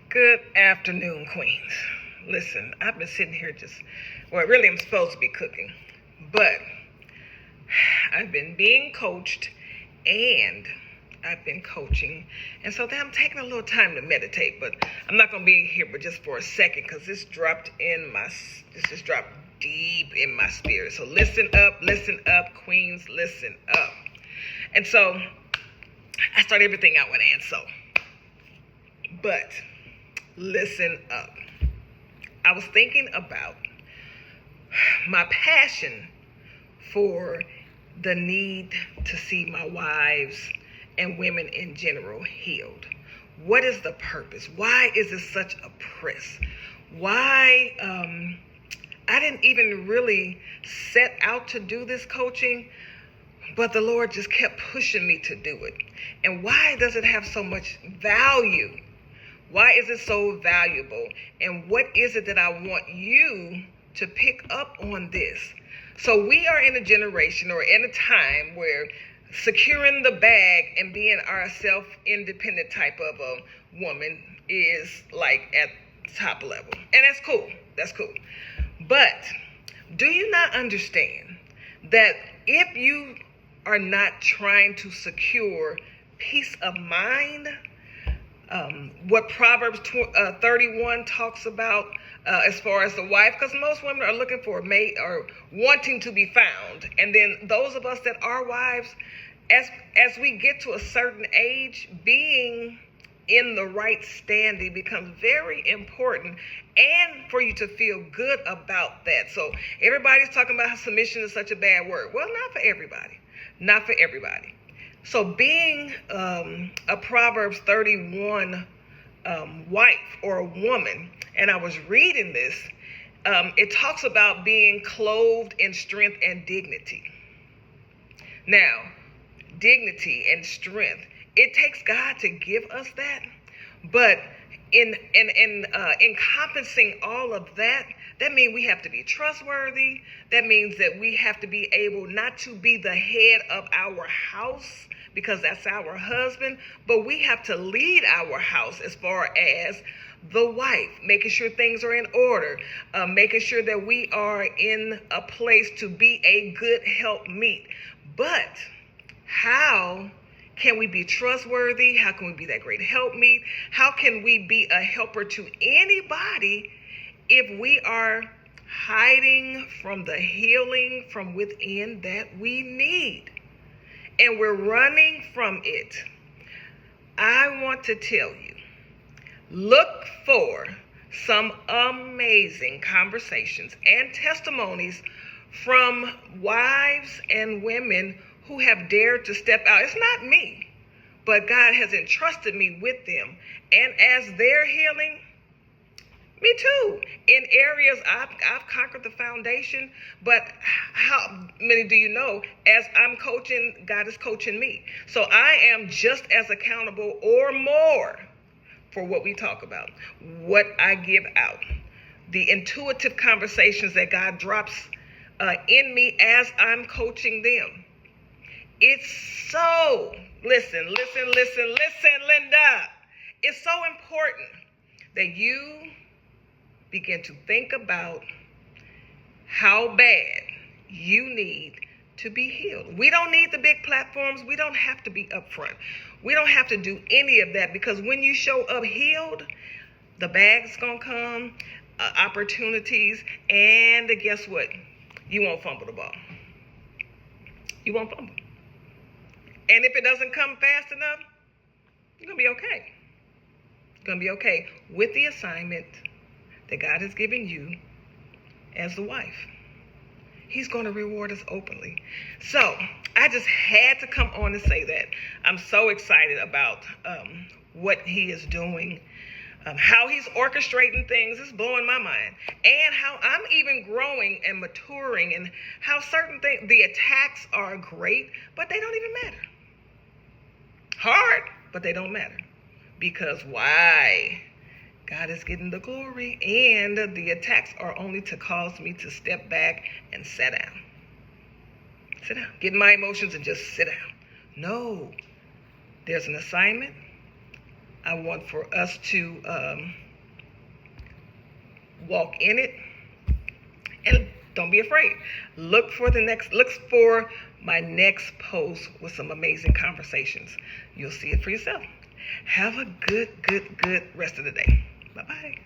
Good afternoon, Queens. Listen, I've been sitting here really I'm supposed to be cooking, but I've been being coached and I've been coaching, and so then I'm taking a little time to meditate, but I'm not going to be here but just for a second because this just dropped deep in my spirit. So listen up, Queens, listen up. And so I start everything out with and so. But listen up. I was thinking about my passion for the need to see my wives and women in general healed. What is the purpose? Why is it such a press? Why I didn't even really set out to do this coaching, but the Lord just kept pushing me to do it. And why does it have so much value? Why is it so valuable? And what is it that I want you to pick up on this? So we are in a generation or in a time where securing the bag and being our self-independent type of a woman is like at top level. And that's cool. That's cool. But do you not understand that if you are not trying to secure peace of mind, what Proverbs 31 talks about as far as the wife, because most women are looking for a mate or wanting to be found. And then those of us that are wives, as we get to a certain age, being in the right standing becomes very important, and for you to feel good about that. So everybody's talking about how submission is such a bad word. Well, not for everybody. Not for everybody. So being a Proverbs 31 wife or a woman, and I was reading this, it talks about being clothed in strength and dignity. Now, dignity and strength, it takes God to give us that, but in encompassing all of that, that means we have to be trustworthy. That means that we have to be able not to be the head of our house because that's our husband, but we have to lead our house as far as the wife, making sure things are in order, making sure that we are in a place to be a good helpmeet. But how can we be trustworthy? How can we be that great helpmeet? How can we be a helper to anybody if we are hiding from the healing from within that we need and we're running from it? I want to tell you, look for some amazing conversations and testimonies from wives and women who have dared to step out. It's not me, but God has entrusted me with them. And as they're healing, me too. In areas I've conquered the foundation, but how many do you know, as I'm coaching, God is coaching me. So I am just as accountable or more for what we talk about, what I give out, the intuitive conversations that God drops in me as I'm coaching them. It's so, listen, Linda. It's so important that you begin to think about how bad you need to be healed. We don't need the big platforms. We don't have to be upfront. We don't have to do any of that, because when you show up healed, the bag's gonna come, opportunities, and guess what? You won't fumble the ball. You won't fumble. And if it doesn't come fast enough, you're going to be okay. You're going to be okay with the assignment that God has given you as the wife. He's going to reward us openly. So I just had to come on and say that. I'm so excited about what he is doing, how he's orchestrating things. It's blowing my mind. And how I'm even growing and maturing, and how certain things, the attacks are great, but they don't even matter. Hard, but they don't matter. Because why? God is getting the glory, and the attacks are only to cause me to step back and sit down. Sit down. Get my emotions and just sit down. No. There's an assignment. I want for us to walk in it. And don't be afraid. Look for my next post with some amazing conversations. You'll see it for yourself. Have a good rest of the day. Bye-bye.